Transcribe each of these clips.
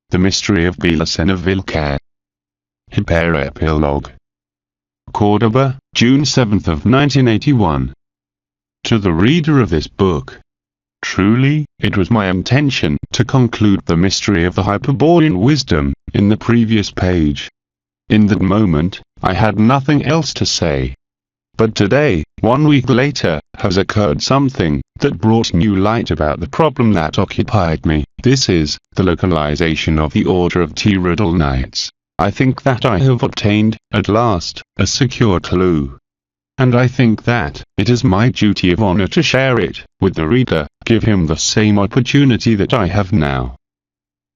The Mystery of Belicena Villca. Hiperepilogue. Cordoba, June 7 of 1981. To the reader of this book. Truly, it was my intention to conclude the mystery of the Hyperborean wisdom in the previous page. In that moment, I had nothing else to say. But today, 1 week later, has occurred something that brought new light about the problem that occupied me. This is the localization of the Order of Knights. I think that I have obtained, at last, a secure clue. And I think that it is my duty of honor to share it with the reader, give him the same opportunity that I have now.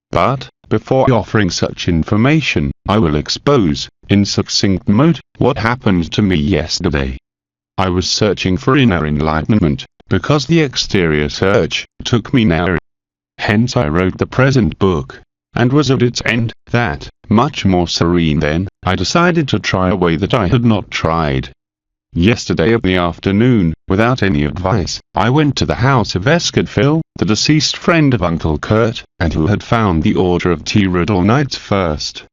But, before offering such information, I will expose, in succinct mode, what happened to me yesterday. I was searching for inner enlightenment, because the exterior search took me nowhere. Hence I wrote the present book, and was at its end, that, much more serene then, I decided to try a way that I had not tried. Yesterday of the afternoon, without any advice, I went to the house of Phil, the deceased friend of Uncle Kurt, and who had found the Order of Knights first.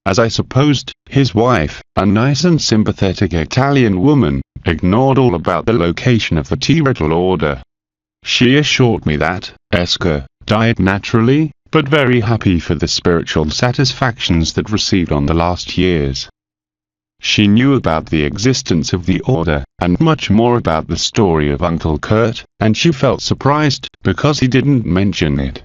As I supposed, his wife, a nice and sympathetic Italian woman, ignored all about the location of the Order. She assured me that Esca died naturally, but very happy for the spiritual satisfactions that received on the last years. She knew about the existence of the Order, and much more about the story of Uncle Kurt, and she felt surprised because he didn't mention it.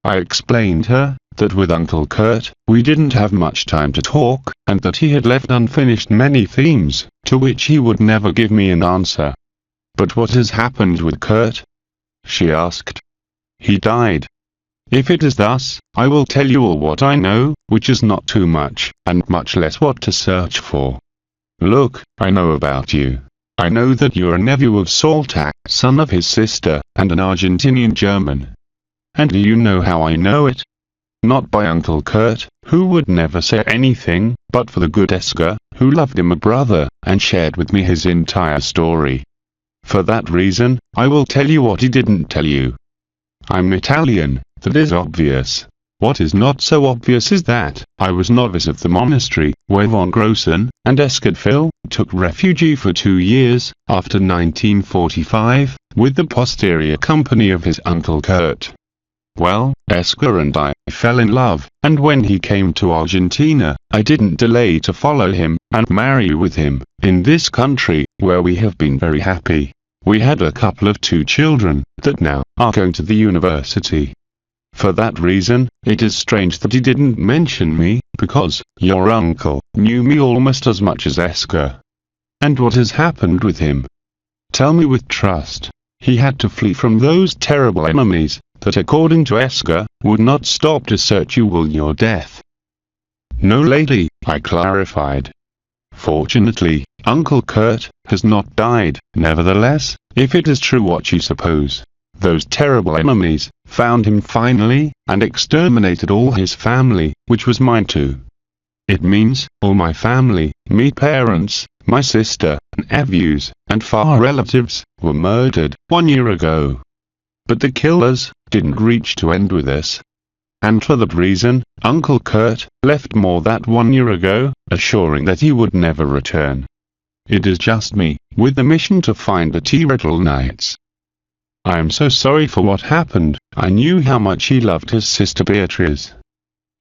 I explained her that with Uncle Kurt, we didn't have much time to talk, and that he had left unfinished many themes, to which he would never give me an answer. "But what has happened with Kurt?" she asked. "He died." If it is thus, I will tell you all what I know, which is not too much, and much less what to search for. Look, I know about you. I know that you're a nephew of Soltak, son of his sister, and an Argentinian German. And do you know how I know it? Not by Uncle Kurt, who would never say anything, but for the good Esca, who loved him a brother, and shared with me his entire story. For that reason, I will tell you what he didn't tell you. I'm Italian. That is obvious. What is not so obvious is that I was novice of the monastery, where von Grossen and Phil took refuge for 2 years, after 1945, with the posterior company of his Uncle Kurt. Well, Esca and I fell in love, and when he came to Argentina, I didn't delay to follow him, and marry with him, in this country, where we have been very happy. We had a couple of 2 children, that now are going to the university. For that reason, it is strange that he didn't mention me, because your uncle knew me almost as much as Esca. And what has happened with him? Tell me with trust. He had to flee from those terrible enemies, that according to Esca, would not stop to search you till your death. No lady, I clarified. Fortunately, Uncle Kurt has not died. Nevertheless, if it is true what you suppose, those terrible enemies found him finally, and exterminated all his family, which was mine too. It means, all my family, me parents, my sister, nephews, and far relatives, were murdered 1 year ago. But the killers didn't reach to end with us. And for that reason, Uncle Kurt left more than 1 year ago, assuring that he would never return. It is just me, with the mission to find the Knights. I am so sorry for what happened. I knew how much he loved his sister Beatrice.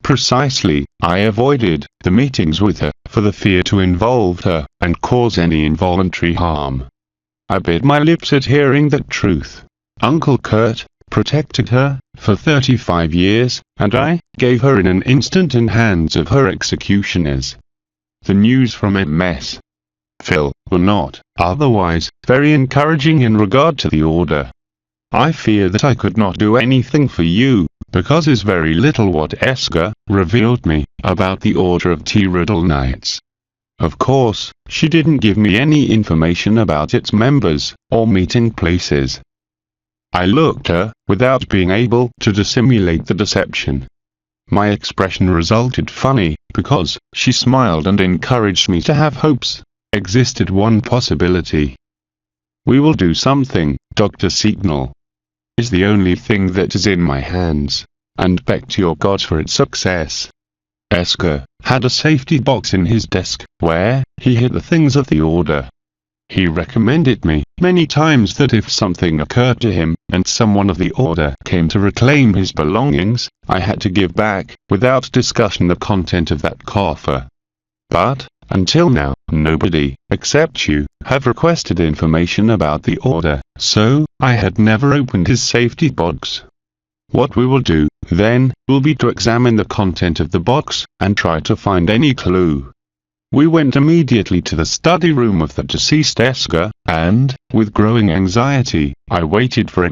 Precisely, I avoided the meetings with her, for the fear to involve her, and cause any involuntary harm. I bit my lips at hearing that truth. Uncle Kurt protected her for 35 years, and I gave her in an instant in hands of her executioners. The news from MS. Phil were not, otherwise, very encouraging in regard to the Order. I fear that I could not do anything for you, because is very little what Esca revealed me about the Order of Knights. Of course, she didn't give me any information about its members, or meeting places. I looked her, without being able to dissimulate the deception. My expression resulted funny, because she smiled and encouraged me to have hopes. Existed one possibility. We will do something, Dr. Signal. Is the only thing that is in my hands. and begged to your gods for its success. Esker had a safety box in his desk, where he hid the things of the order. He recommended me many times that if something occurred to him, and someone of the order came to reclaim his belongings, I had to give back, without discussion, the content of that coffer. But, until now, nobody, except you, have requested information about the order, so I had never opened his safety box. What we will do, then, will be to examine the content of the box, and try to find any clue. We went immediately to the study room of the deceased Esker, and, with growing anxiety, I waited for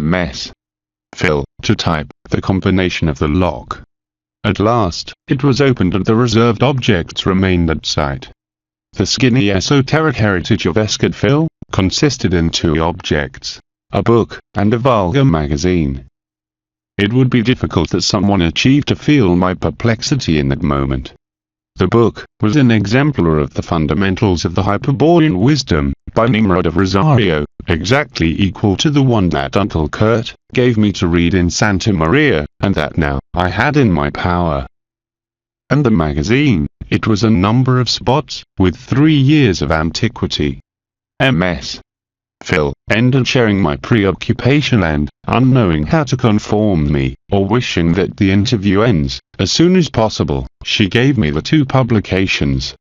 Phil to type the combination of the lock. At last, it was opened and the reserved objects remained at sight. The skinny esoteric heritage of Phil consisted in two objects, a book, and a Villca magazine. It would be difficult that someone achieved to feel my perplexity in that moment. The book was an exemplar of the Fundamentals of the Hyperborean Wisdom, by Nimrod of Rosario, exactly equal to the one that Uncle Kurt gave me to read in Santa Maria, and that now I had in my power. And the magazine, it was a number of spots, with 3 years of antiquity. Phil ended sharing my preoccupation and, unknowing how to conform me, or wishing that the interview ends as soon as possible, she gave me the two publications.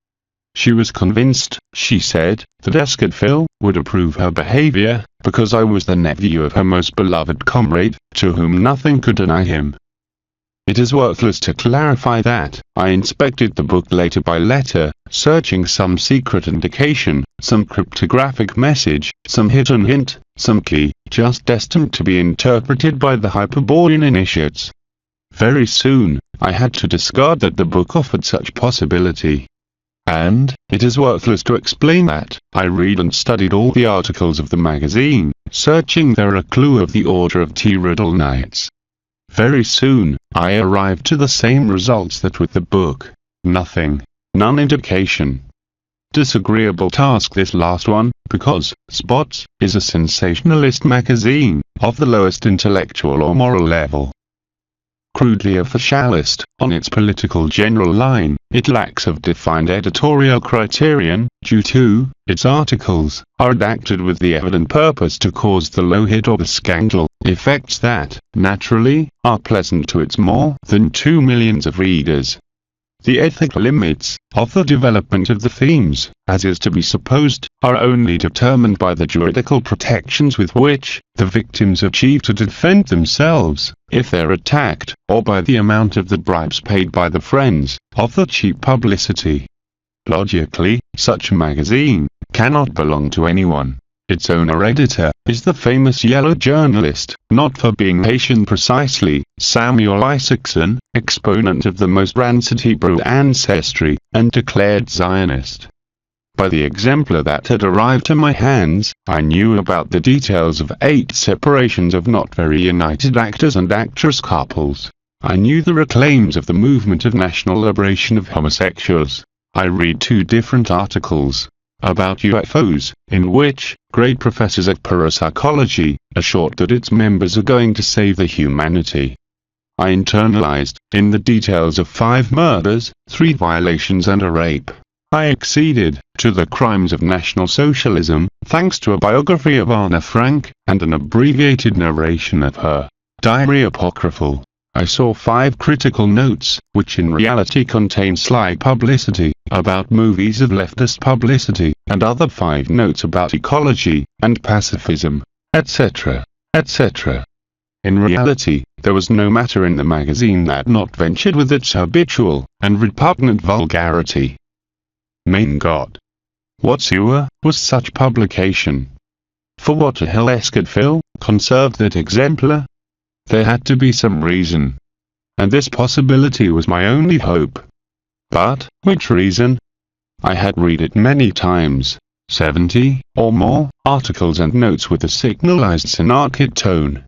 She was convinced, she said, that Phil would approve her behavior, because I was the nephew of her most beloved comrade, to whom nothing could deny him. It is worthless to clarify that I inspected the book letter by letter, searching some secret indication, some cryptographic message, some hidden hint, some key, just destined to be interpreted by the Hyperborean initiates. Very soon, I had to discard that the book offered such possibility. And, it is worthless to explain that I read and studied all the articles of the magazine, searching there a clue of the Order of Riddle Knights. Very soon, I arrived to the same results that with the book. Nothing. None indication. Disagreeable task this last one, because Spots is a sensationalist magazine, of the lowest intellectual or moral level. Crudely officialist, on its political general line, it lacks of defined editorial criterion, due to, its articles are redacted with the evident purpose to cause the low hit or the scandal, effects that, naturally, are pleasant to its more than 2 millions of readers. The ethical limits of the development of the themes, as is to be supposed, are only determined by the juridical protections with which the victims achieve to defend themselves, if they're attacked, or by the amount of the bribes paid by the friends of the cheap publicity. Logically, such a magazine cannot belong to anyone. Its owner editor is the famous yellow journalist, not for being Haitian precisely, Samuel Isaacson, exponent of the most rancid Hebrew ancestry, and declared Zionist. By the exemplar that had arrived to my hands, I knew about the details of 8 separations of not very united actors and actress couples. I knew the reclaims of the movement of national liberation of homosexuals. I read 2 different articles about UFOs, in which great professors of parapsychology assured that its members are going to save the humanity. I internalized, in the details of 5 murders, 3 violations and a rape. I acceded to the crimes of National Socialism, thanks to a biography of Anna Frank, and an abbreviated narration of her diary apocryphal. I saw 5 critical notes, which in reality contain sly publicity, about movies of leftist publicity, and other 5 notes about ecology, and pacifism, etc., etc. In reality, there was no matter in the magazine that not ventured with its habitual, and repugnant vulgarity. Mein God! What sewer was such publication? For what the hell Phil conserved that exemplar? There had to be some reason. And this possibility was my only hope. But, which reason? I had read it many times, 70, or more, articles and notes with a signalized synarchic tone.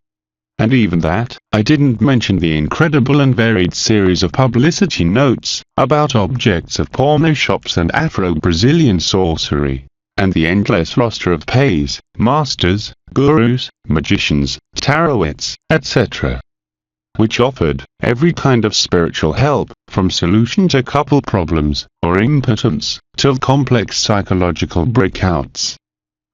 And even that, I didn't mention the incredible and varied series of publicity notes, about objects of porno shops and Afro-Brazilian sorcery, and the endless roster of pays, masters, gurus, magicians, tarotists, etc. which offered every kind of spiritual help, from solution to couple problems, or impotence, till complex psychological breakouts.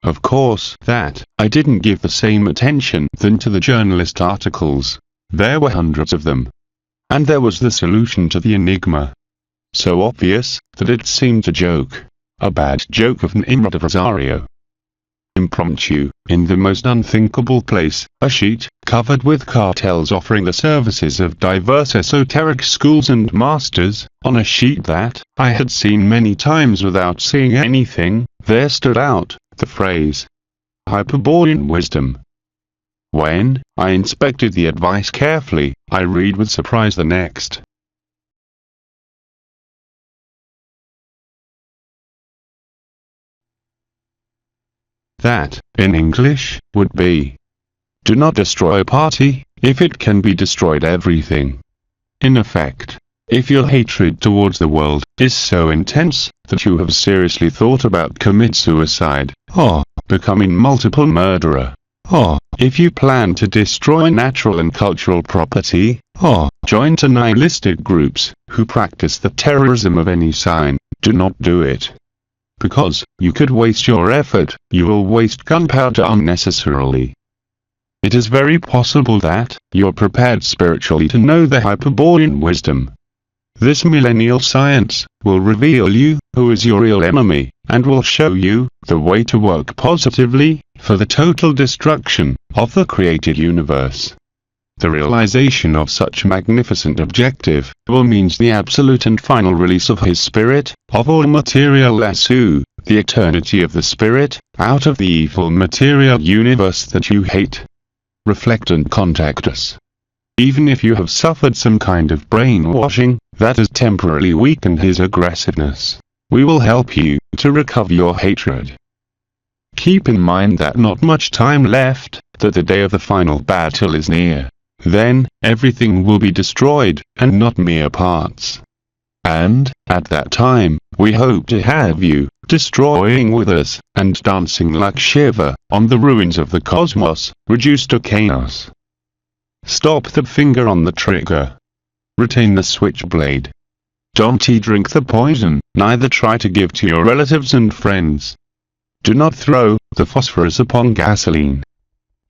Of course, that I didn't give the same attention than to the journalist articles. There were hundreds of them. And there was the solution to the enigma. So obvious, that it seemed a joke. A bad joke of Nimrod of Rosario. Impromptu, in the most unthinkable place, a sheet, covered with cartels offering the services of diverse esoteric schools and masters, on a sheet that I had seen many times without seeing anything, there stood out the phrase, Hyperborean wisdom. When I inspected the advice carefully, I read with surprise the next. That, in English, would be, do not destroy a party, if it can be destroyed everything. In effect, if your hatred towards the world is so intense that you have seriously thought about commit suicide, or becoming multiple murderer, or if you plan to destroy natural and cultural property, or join to nihilistic groups who practice the terrorism of any sign, do not do it. Because you could waste your effort, you will waste gunpowder unnecessarily. It is very possible that you're prepared spiritually to know the Hyperborean wisdom. This millennial science will reveal you who is your real enemy, and will show you the way to work positively for the total destruction of the created universe. The realization of such magnificent objective will mean the absolute and final release of his spirit, of all material lasso, the eternity of the spirit, out of the evil material universe that you hate. Reflect and contact us. Even if you have suffered some kind of brainwashing that has temporarily weakened his aggressiveness, we will help you to recover your hatred. Keep in mind that not much time left, that the day of the final battle is near. Then, everything will be destroyed, and not mere parts. And, at that time, we hope to have you, destroying with us, and dancing like Shiva, on the ruins of the cosmos, reduced to chaos. Stop the finger on the trigger. Retain the switchblade. Don't drink the poison, neither try to give to your relatives and friends. Do not throw the phosphorus upon gasoline.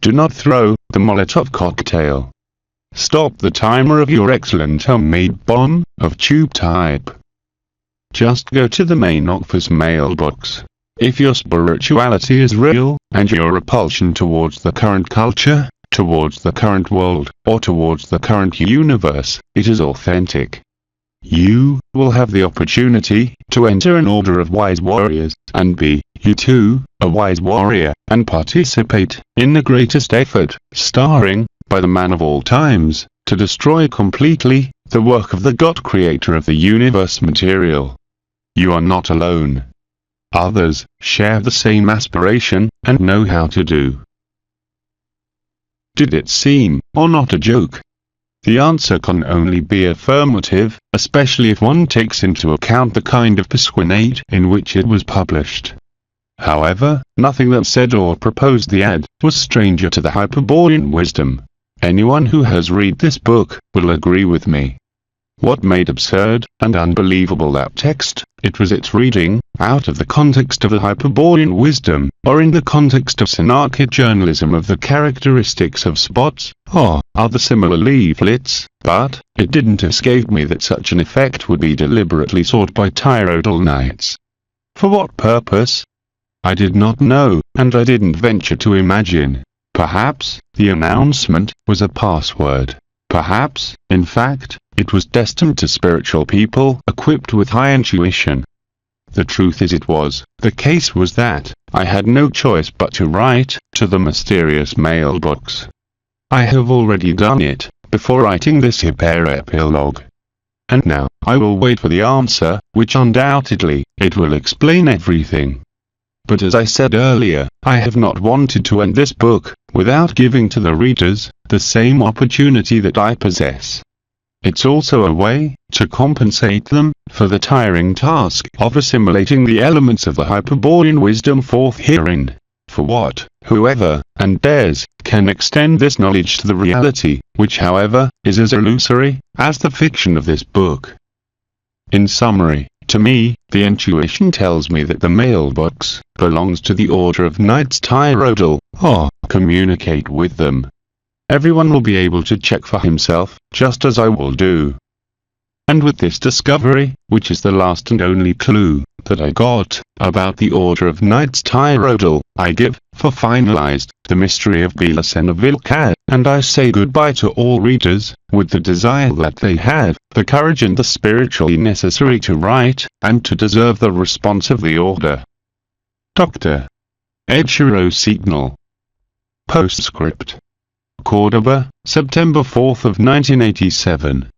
Do not throw the Molotov cocktail. Stop the timer of your excellent homemade bomb, of tube type. Just go to the main office mailbox. If your spirituality is real, and your repulsion towards the current culture, towards the current world, or towards the current universe, it is authentic. You will have the opportunity to enter an order of wise warriors, and be, you too, a wise warrior, and participate in the greatest effort, starring, by the man of all times, to destroy completely the work of the God creator of the universe material. You are not alone. Others share the same aspiration, and know how to do. Did it seem, or not, a joke? The answer can only be affirmative, especially if one takes into account the kind of pasquinade in which it was published. However, nothing that said or proposed the ad was stranger to the Hyperborean wisdom. Anyone who has read this book will agree with me. What made absurd and unbelievable that text? It was its reading, out of the context of the Hyperborean wisdom, or in the context of synarchic journalism of the characteristics of spots, or other similar leaflets, but it didn't escape me that such an effect would be deliberately sought by tyrannal knights. For what purpose? I did not know, and I didn't venture to imagine. Perhaps the announcement was a password. Perhaps, in fact, it was destined to spiritual people equipped with high intuition. The truth is, it was. The case was that I had no choice but to write to the mysterious mailbox. I have already done it before writing this Hiperepilogue. And now I will wait for the answer, which undoubtedly it will explain everything. But as I said earlier, I have not wanted to end this book without giving to the readers the same opportunity that I possess. It's also a way to compensate them for the tiring task of assimilating the elements of the Hyperborean wisdom forth herein. For what whoever, and dares, can extend this knowledge to the reality, which however, is as illusory, as the fiction of this book. In summary, to me, the intuition tells me that the mailbox belongs to the Order of Knights Tyrodal, or communicate with them. Everyone will be able to check for himself, just as I will do. And with this discovery, which is the last and only clue that I got about the Order of Knights Tyrodal, I give, for finalized, the mystery of Belicena Villca, and I say goodbye to all readers, with the desire that they have the courage and the spiritually necessary to write, and to deserve the response of the Order. Dr. Edshiro Signal. Postscript. Cordoba, September 4, 1987.